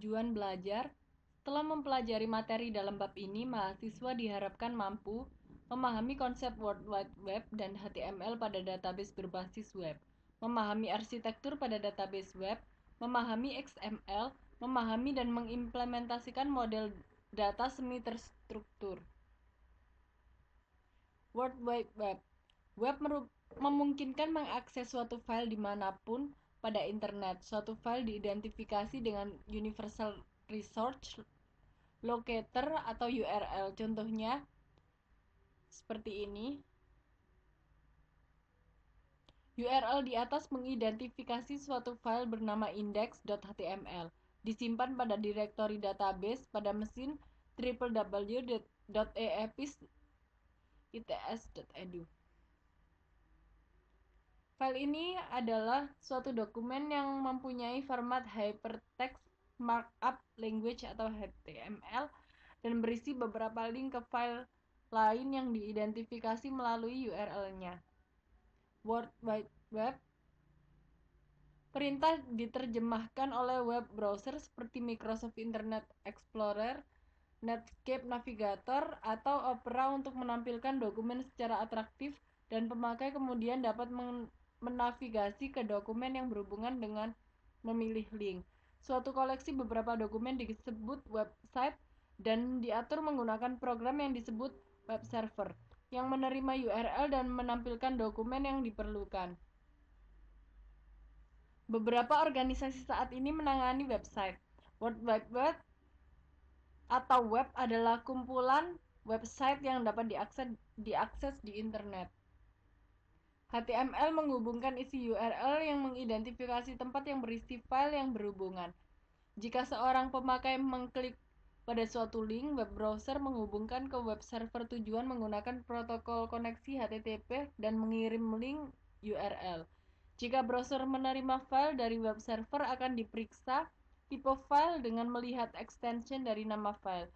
bertujuan belajar. Setelah mempelajari materi dalam bab ini, mahasiswa diharapkan mampu memahami konsep World Wide Web dan HTML pada database berbasis web, memahami arsitektur pada database web, memahami XML, memahami dan mengimplementasikan model data semi-terstruktur. World Wide Web. Web memungkinkan mengakses suatu file dimanapun pada internet. Suatu file diidentifikasi dengan Universal Resource Locator atau URL. Contohnya seperti ini. URL di atas mengidentifikasi suatu file bernama index.html, disimpan pada direktori database pada mesin www.eepis.its.edu. File ini adalah suatu dokumen yang mempunyai format Hypertext Markup Language atau HTML dan berisi beberapa link ke file lain yang diidentifikasi melalui URL-nya. World Wide Web. Perintah diterjemahkan oleh web browser seperti Microsoft Internet Explorer, Netscape Navigator, atau Opera untuk menampilkan dokumen secara atraktif dan pemakai kemudian dapat menavigasi ke dokumen yang berhubungan dengan memilih link. Suatu koleksi beberapa dokumen disebut website dan diatur menggunakan program yang disebut web server yang menerima URL dan menampilkan dokumen yang diperlukan. Beberapa organisasi saat ini menangani website. World Wide Web atau web adalah kumpulan website yang dapat diakses di internet. HTML menghubungkan isi URL yang mengidentifikasi tempat yang berisi file yang berhubungan. Jika seorang pemakai mengklik pada suatu link, web browser menghubungkan ke web server tujuan menggunakan protokol koneksi HTTP dan mengirim link URL. Jika browser menerima file dari web server, akan diperiksa tipe file dengan melihat extension dari nama file.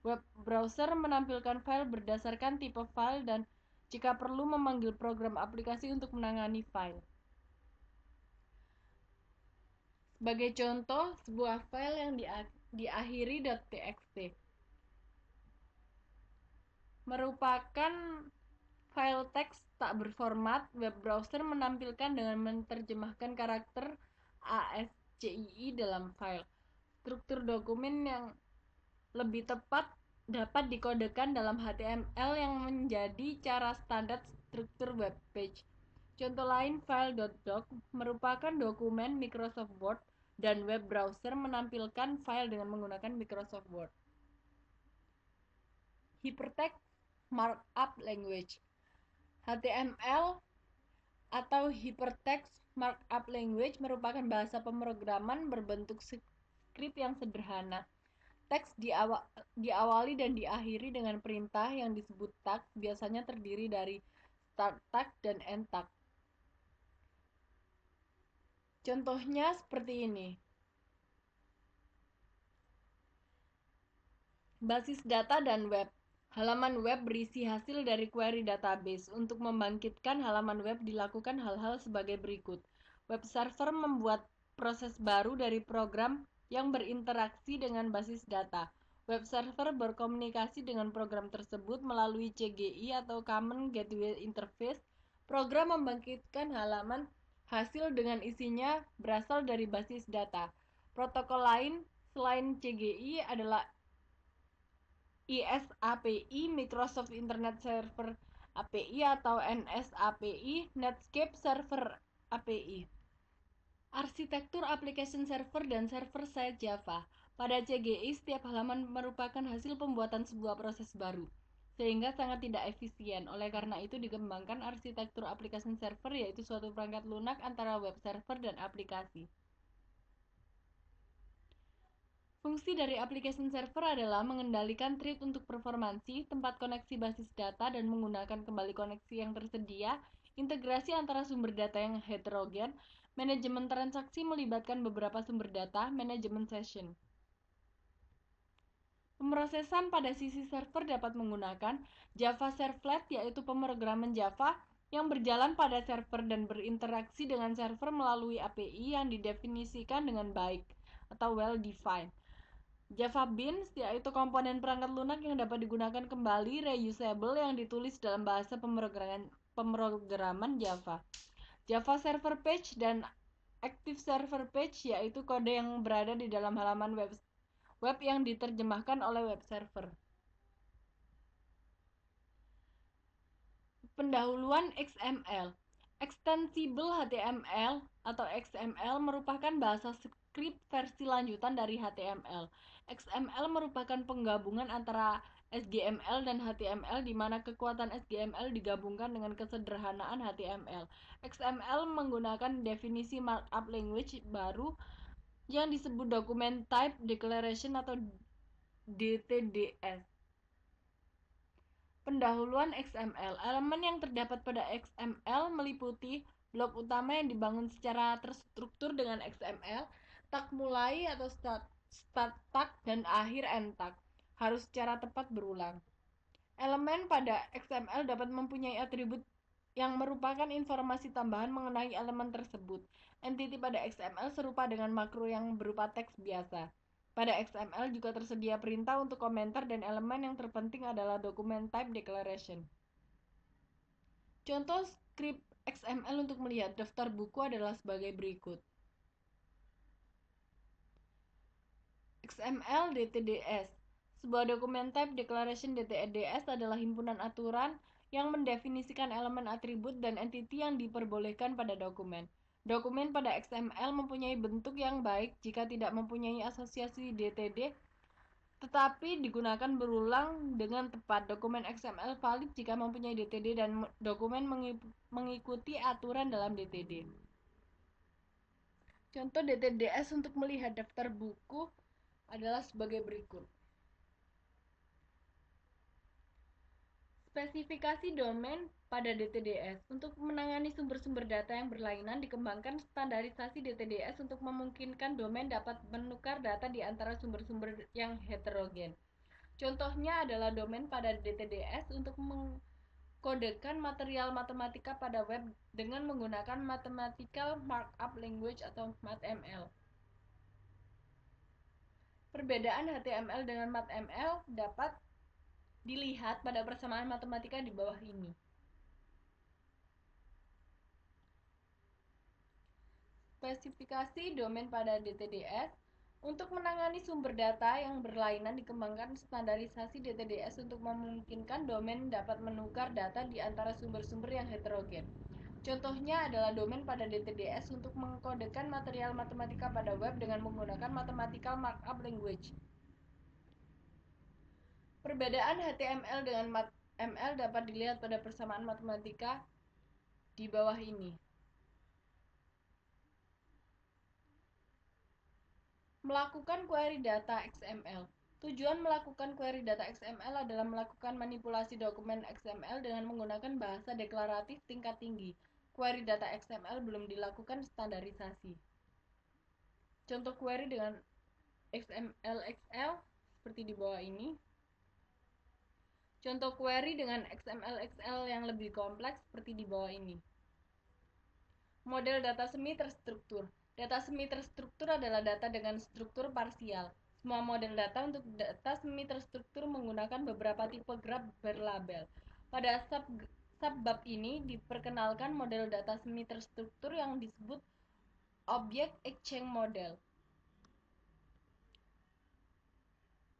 Web browser menampilkan file berdasarkan tipe file dan jika perlu memanggil program aplikasi untuk menangani file. Sebagai contoh, sebuah file yang diakhiri .txt merupakan file teks tak berformat. Web browser menampilkan dengan menerjemahkan karakter ASCII dalam file. Struktur dokumen yang lebih tepat dapat dikodekan dalam HTML yang menjadi cara standar struktur web page. Contoh lain, file.doc merupakan dokumen Microsoft Word dan web browser menampilkan file dengan menggunakan Microsoft Word. Hypertext Markup Language. HTML atau Hypertext Markup Language merupakan bahasa pemrograman berbentuk skrip yang sederhana. Teks diawali dan diakhiri dengan perintah yang disebut tag, biasanya terdiri dari start tag dan end tag. Contohnya seperti ini. Basis data dan web. Halaman web berisi hasil dari query database. Untuk membangkitkan halaman web dilakukan hal-hal sebagai berikut. Web server membuat proses baru dari program yang berinteraksi dengan basis data. Web server berkomunikasi dengan program tersebut melalui CGI atau Common Gateway Interface. Program membangkitkan halaman hasil dengan isinya berasal dari basis data. Protokol lain selain CGI adalah ISAPI, Microsoft Internet Server API atau NSAPI, Netscape Server API. Arsitektur application server dan server-side Java. Pada CGI, setiap halaman merupakan hasil pembuatan sebuah proses baru, sehingga sangat tidak efisien. Oleh karena itu dikembangkan arsitektur application server, yaitu suatu perangkat lunak antara web server dan aplikasi. Fungsi dari application server adalah mengendalikan thread untuk performansi, tempat koneksi basis data dan menggunakan kembali koneksi yang tersedia, integrasi antara sumber data yang heterogen, manajemen transaksi melibatkan beberapa sumber data, manajemen session. Pemrosesan pada sisi server dapat menggunakan Java Servlet, yaitu pemrograman Java yang berjalan pada server dan berinteraksi dengan server melalui API yang didefinisikan dengan baik atau well-defined. Java Beans yaitu komponen perangkat lunak yang dapat digunakan kembali, reusable, yang ditulis dalam bahasa pemrograman Java. Java Server Page dan Active Server Page yaitu kode yang berada di dalam halaman web yang diterjemahkan oleh web server. Pendahuluan XML. Extensible HTML atau XML merupakan bahasa skrip versi lanjutan dari HTML. XML merupakan penggabungan antara SGML dan HTML di mana kekuatan SGML digabungkan dengan kesederhanaan HTML. XML menggunakan definisi markup language baru yang disebut Document Type Declaration atau DTDS. Pendahuluan XML. Elemen yang terdapat pada XML meliputi blok utama yang dibangun secara terstruktur dengan XML, tag mulai atau start tag, dan akhir end tag. Harus secara tepat berulang. Elemen pada XML dapat mempunyai atribut yang merupakan informasi tambahan mengenai elemen tersebut. Entiti pada XML serupa dengan makro yang berupa teks biasa. Pada XML juga tersedia perintah untuk komentar dan elemen yang terpenting adalah Document Type Declaration. Contoh skrip XML untuk melihat daftar buku adalah sebagai berikut. XML DTDS. Sebuah Document Type Declaration DTDS adalah himpunan aturan yang mendefinisikan elemen atribut dan entiti yang diperbolehkan pada dokumen. Dokumen pada XML mempunyai bentuk yang baik jika tidak mempunyai asosiasi DTD, tetapi digunakan berulang dengan tepat. Dokumen XML valid jika mempunyai DTD dan dokumen mengikuti aturan dalam DTD. Contoh DTDS untuk melihat daftar buku adalah sebagai berikut. Spesifikasi domain pada DTDS. Untuk menangani sumber-sumber data yang berlainan, dikembangkan standarisasi DTDS untuk memungkinkan domain dapat menukar data di antara sumber-sumber yang heterogen. Contohnya adalah domain pada DTDS untuk mengkodekan material matematika pada web dengan menggunakan Mathematical Markup Language atau MathML. Perbedaan HTML dengan MathML dapat dilihat pada persamaan matematika di bawah ini. Spesifikasi domain pada DTDS. Untuk menangani sumber data yang berlainan, dikembangkan standarisasi DTDS untuk memungkinkan domain dapat menukar data di antara sumber-sumber yang heterogen. Contohnya adalah domain pada DTDS untuk mengkodekan material matematika pada web dengan menggunakan Mathematical Markup Language. Perbedaan HTML dengan ML dapat dilihat pada persamaan matematika di bawah ini. Melakukan query data XML. Tujuan melakukan query data XML adalah melakukan manipulasi dokumen XML dengan menggunakan bahasa deklaratif tingkat tinggi. Query data XML belum dilakukan standarisasi. Contoh query dengan XML-XL seperti di bawah ini. Contoh query dengan XML-XL yang lebih kompleks seperti di bawah ini. Model data semi terstruktur. Data semi terstruktur adalah data dengan struktur parsial. Semua model data untuk data semi terstruktur menggunakan beberapa tipe graf berlabel. Pada subbab ini diperkenalkan model data semi terstruktur yang disebut Object Exchange Model.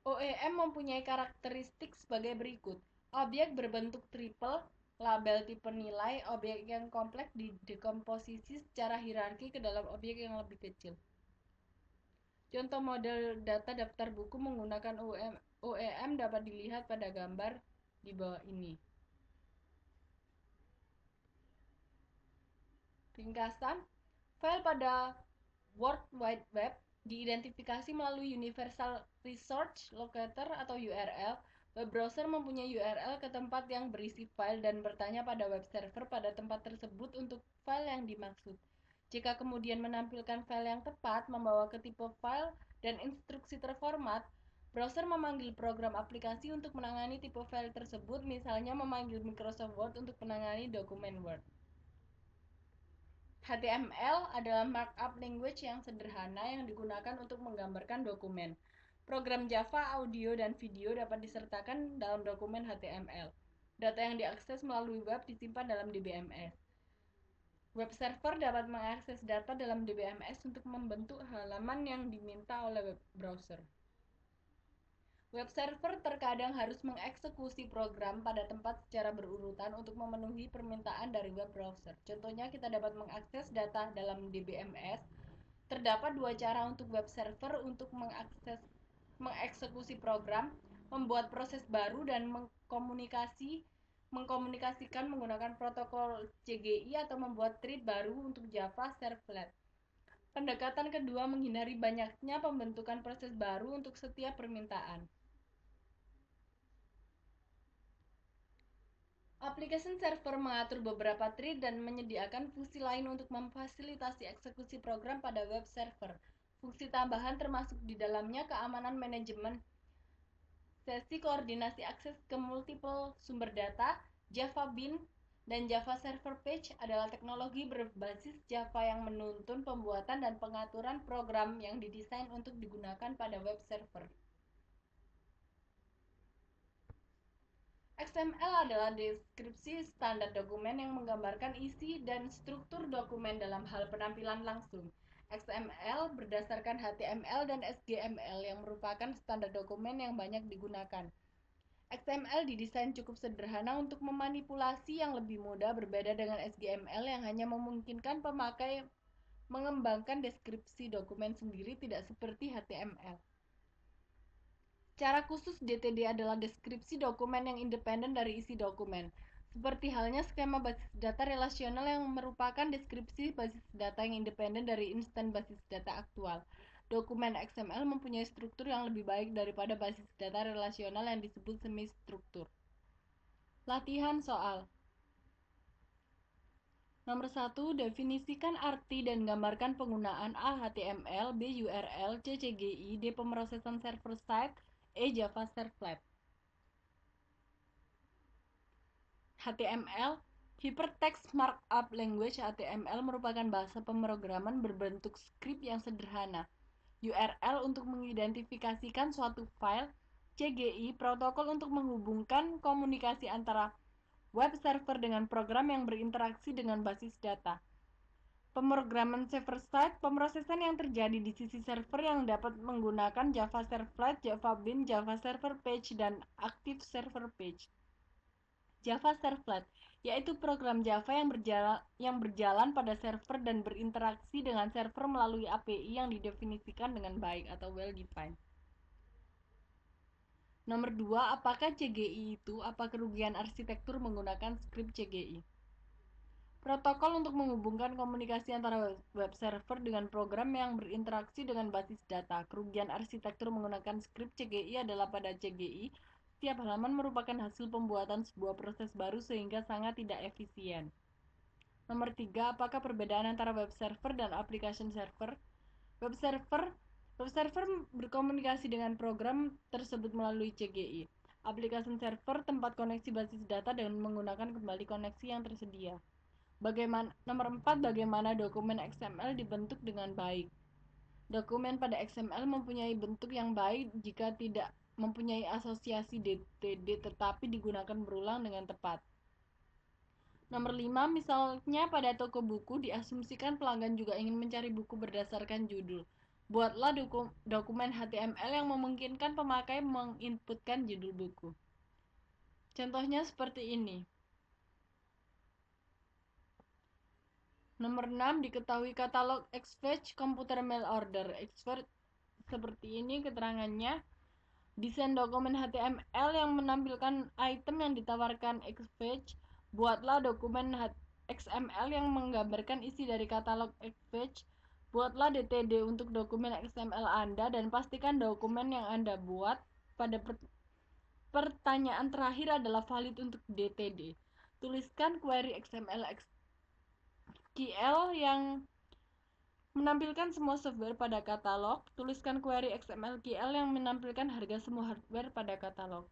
OEM mempunyai karakteristik sebagai berikut. Objek berbentuk triple, label tipe nilai, objek yang kompleks didekomposisi secara hierarki ke dalam objek yang lebih kecil. Contoh model data daftar buku menggunakan OEM dapat dilihat pada gambar di bawah ini. Ringkasan, file pada World Wide Web diidentifikasi melalui Universal Resource Locator atau URL. Web browser mempunyai URL ke tempat yang berisi file dan bertanya pada web server pada tempat tersebut untuk file yang dimaksud. Jika kemudian menampilkan file yang tepat, membawa ke tipe file dan instruksi terformat, browser memanggil program aplikasi untuk menangani tipe file tersebut, misalnya memanggil Microsoft Word untuk menangani dokumen Word. HTML adalah markup language yang sederhana yang digunakan untuk menggambarkan dokumen. Program Java, audio, dan video dapat disertakan dalam dokumen HTML. Data yang diakses melalui web disimpan dalam DBMS. Web server dapat mengakses data dalam DBMS untuk membentuk halaman yang diminta oleh web browser. Web server terkadang harus mengeksekusi program pada tempat secara berurutan untuk memenuhi permintaan dari web browser. Contohnya, kita dapat mengakses data dalam DBMS. Terdapat dua cara untuk web server untuk mengeksekusi program: membuat proses baru dan mengkomunikasikan menggunakan protokol CGI, atau membuat thread baru untuk Java Servlet. Pendekatan kedua menghindari banyaknya pembentukan proses baru untuk setiap permintaan. Application server mengatur beberapa thread dan menyediakan fungsi lain untuk memfasilitasi eksekusi program pada web server. Fungsi tambahan termasuk di dalamnya keamanan manajemen sesi, koordinasi akses ke multiple sumber data. Java Bean dan Java Server Page adalah teknologi berbasis Java yang menuntun pembuatan dan pengaturan program yang didesain untuk digunakan pada web server. XML adalah deskripsi standar dokumen yang menggambarkan isi dan struktur dokumen dalam hal penampilan langsung. XML berdasarkan HTML dan SGML yang merupakan standar dokumen yang banyak digunakan. XML didesain cukup sederhana untuk memanipulasi yang lebih mudah, berbeda dengan SGML yang hanya memungkinkan pemakai mengembangkan deskripsi dokumen sendiri, tidak seperti HTML. Cara khusus DTD adalah deskripsi dokumen yang independen dari isi dokumen. Seperti halnya skema basis data relasional yang merupakan deskripsi basis data yang independen dari instan basis data aktual. Dokumen XML mempunyai struktur yang lebih baik daripada basis data relasional yang disebut semi-struktur. Latihan soal. Nomor 1, definisikan arti dan gambarkan penggunaan A. HTML, B. URL, C. CGI, D. Pemrosesan server-side, E. Java Servlet. HTML, Hypertext Markup Language. HTML merupakan bahasa pemrograman berbentuk skrip yang sederhana. URL untuk mengidentifikasikan suatu file. CGI, protokol untuk menghubungkan komunikasi antara web server dengan program yang berinteraksi dengan basis data. Pemrograman server-side, pemrosesan yang terjadi di sisi server yang dapat menggunakan Java Servlet, Java Bean, Java Server Page, dan Active Server Page. Java Servlet, yaitu program Java yang berjalan pada server dan berinteraksi dengan server melalui API yang didefinisikan dengan baik atau well-defined. Nomor 2, apakah CGI itu? Apa kerugian arsitektur menggunakan skrip CGI? Protokol untuk menghubungkan komunikasi antara web server dengan program yang berinteraksi dengan basis data. Kerugian arsitektur menggunakan skrip CGI adalah pada CGI, setiap halaman merupakan hasil pembuatan sebuah proses baru sehingga sangat tidak efisien. Nomor 3, apakah perbedaan antara web server dan application server? Web server berkomunikasi dengan program tersebut melalui CGI. Application server tempat koneksi basis data dengan menggunakan kembali koneksi yang tersedia. Nomor 4, bagaimana dokumen XML dibentuk dengan baik? Dokumen pada XML mempunyai bentuk yang baik jika tidak mempunyai asosiasi DTD tetapi digunakan berulang dengan tepat. Nomor 5, misalnya pada toko buku, diasumsikan pelanggan juga ingin mencari buku berdasarkan judul. Buatlah dokumen HTML yang memungkinkan pemakai menginputkan judul buku. Contohnya seperti ini. Nomor 6, diketahui katalog Xfetch Computer Mail Order. Xfetch seperti ini keterangannya. Desain dokumen HTML yang menampilkan item yang ditawarkan Xfetch. Buatlah dokumen XML yang menggambarkan isi dari katalog Xfetch. Buatlah DTD untuk dokumen XML Anda dan pastikan dokumen yang Anda buat pada pertanyaan terakhir adalah valid untuk DTD. Tuliskan query XML KL yang menampilkan semua software pada katalog. Tuliskan query XML KL yang menampilkan harga semua hardware pada katalog.